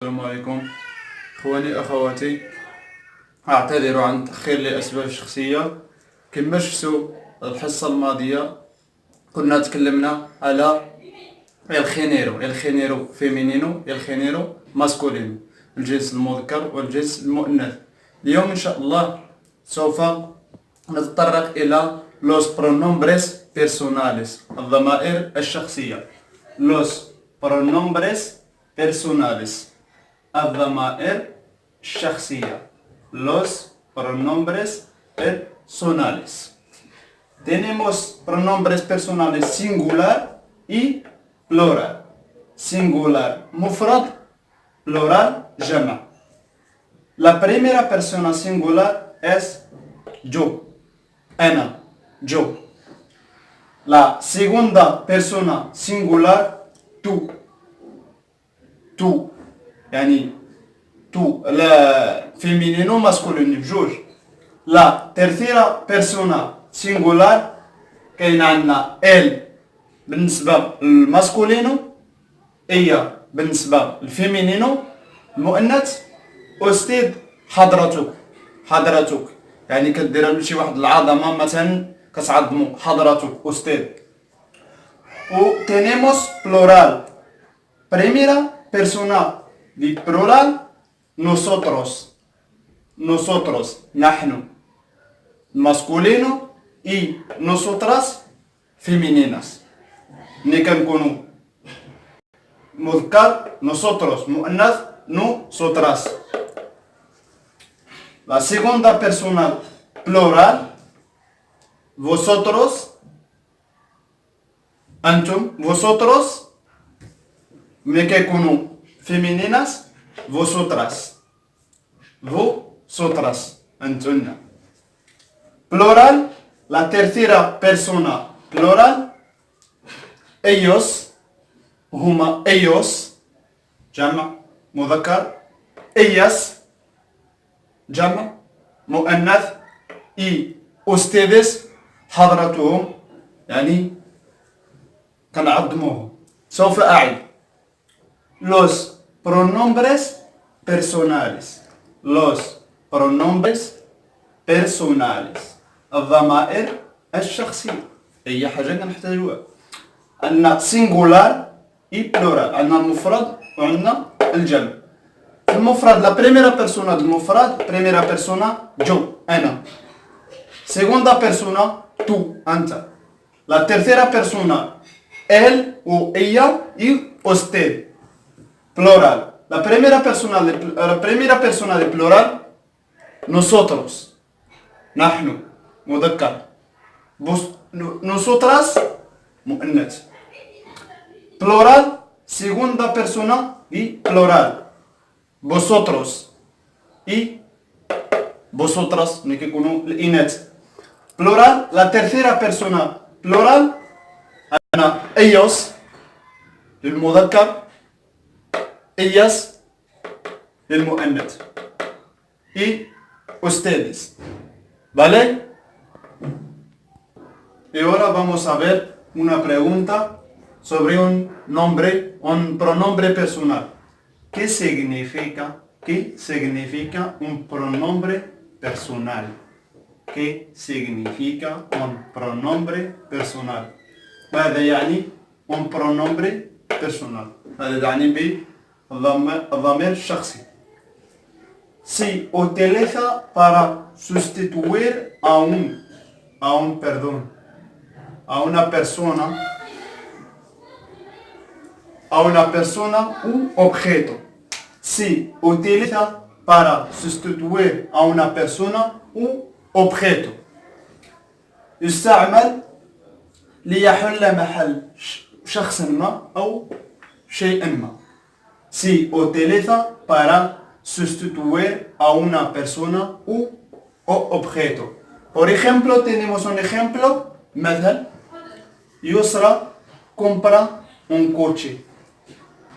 السلام عليكم اخواني اخواتي. اعتذر عن تاخير لاسباب شخصيه. كما شفتوا الحصه الماضيه كنا تكلمنا على الخينيرو فيمينينو الخينيرو ماسكولينو، الجنس المذكر والجنس المؤنث. اليوم ان شاء الله سوف نتطرق الى لوس برونومبريس بيرسوناليس، الضمائر الشخصيه. لوس برونومبريس بيرسوناليس، الضمائر الشخصية. Los pronombres personales. Tenemos pronombres personales singular y plural. Singular مفرد, plural جمع. La primera persona singular es yo, أنا, yo. La segunda persona singular tú, tú. يعني تو لا فيمينينو ماسكولينو بجوج. لا ترثيرا بيرسونا سينغولار كاين عندنا ال بالنسبه للماسكولينو، هي بالنسبه للفيمينينو المؤنث. استاذ حضرتك يعني كدير شي واحد العظمه مثلا كتعظمو حضرتك استاذ. و تينيموس بلورال بريميرا بيرسونا دي بلورال nosotros نحن masculino y nosotras femeninas. ملي كنكونوا مذكر nosotros مؤنث nosotras. La segunda persona plural vosotros أنتم vosotros. ملي كيكونوا femeninas vosotras أنتن. Plural, la tercera persona plural, ellos هما ellos جمع مذكر، ellas جمع مؤنث، y ustedes حضرتهم يعني كنعظموهم. سوف أعيد. Los pronombres personales. Los pronombres personales، الضمائر الشخصية. أي حاجة كنحتاجوها. عندنا singular y plural، عندنا المفرد وعندنا الجمع. المفرد la primera persona المفرد primera persona yo أنا. segunda persona tú أنت. la tercera persona él و ella y usted. Plural. La primera persona de plural nosotros نحن مذكر. nosotras مؤنث. Plural segunda persona y plural vosotros y vosotras ملي كيكونوا الإناث. Plural la tercera persona plural أنا ellos للمذكر، ellas للمؤنث y ustedes. ¿Vale? Y ahora vamos a ver una pregunta sobre un nombre, un pronombre personal. ¿Qué significa un pronombre personal? ¿Qué significa un pronombre personal? ماذا يعني un pronombre personal؟ هذا يعني بالضمير الشخصي. Se utiliza para sustituir a una persona u objeto. Se utiliza para sustituir a una persona u objeto. يستعمل ليحل محل شخص ما أو شيء ما. Se utiliza para sustituir a una persona u objeto. Por ejemplo, tenemos un ejemplo. مثل يسرى compra un coche.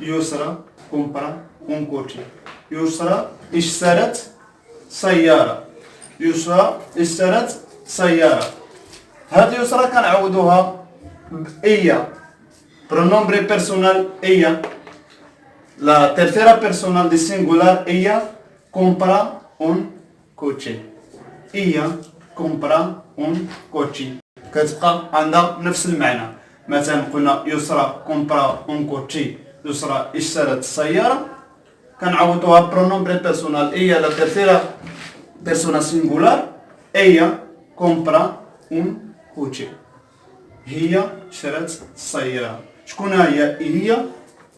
يسرى compra un coche. يسرى اشترت سيارة. يسرى اشترت سيارة. هذه يسرى كنعوضوها بإيا pronombre personal ella. La tercera persona del singular, ella compra un coche. ella compra un coche. كتبقى عندها نفس المعنى. مثلا قلنا يسرى compra un coche. يسرى اشترت السيارة. كنعوضوها pronombre personal. ella la tercera persona singular. ella compra un coche. هي اشترت السيارة. شكون هي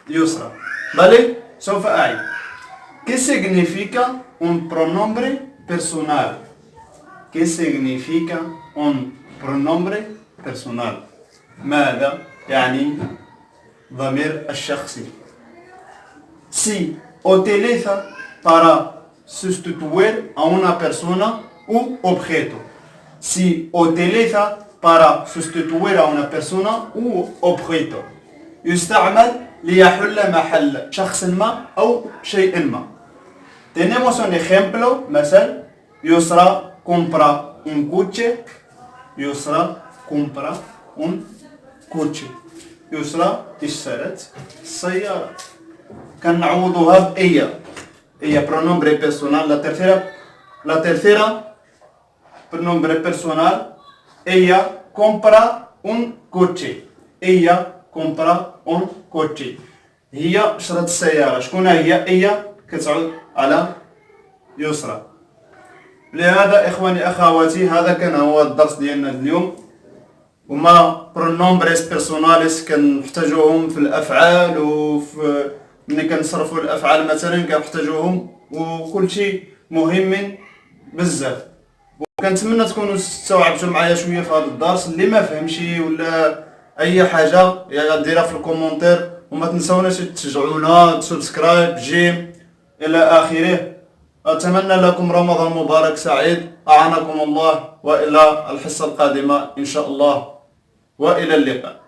يسرى. Vale, سوف أعيد. ¿Qué significa un pronombre personal? ¿Qué significa un pronombre personal? ماذا يعني ضمير الشخصي؟ Se utiliza para sustituir a una persona u objeto. Se utiliza para sustituir a una persona u objeto. يستعمل ليحل محل شخص ما أو شيء ما. Tenemos un ejemplo, مثل يسرى compra un coche. يسرى compra un coche. يسرى اشترت السيارة. كنعوضوها بإيا. هي pronombre personal. La tercera pronombre personal. Ella compra un coche. Ella compra un coche. هي شرت السيارة. شكون هي كتعود على يسرى. لهذا إخواني أخواتي هذا كان هو الدرس ديالنا اليوم. وما برونومبريس بيرسوناليس كنحتاجوهم في الأفعال وفي ملي كنصرفوا الأفعال مثلا كنحتاجوهم وكل شيء مهم بزاف. وكنتمنى تكونوا استوعبتوا معايا شويه في هذا الدرس. اللي ما فهمش ولا اي حاجه ديرها في الكومونتير. وما تنسوناش تشجعونا سبسكرايب جيم الى اخره. اتمنى لكم رمضان مبارك سعيد. اعانكم الله والى الحصه القادمه ان شاء الله والى اللقاء.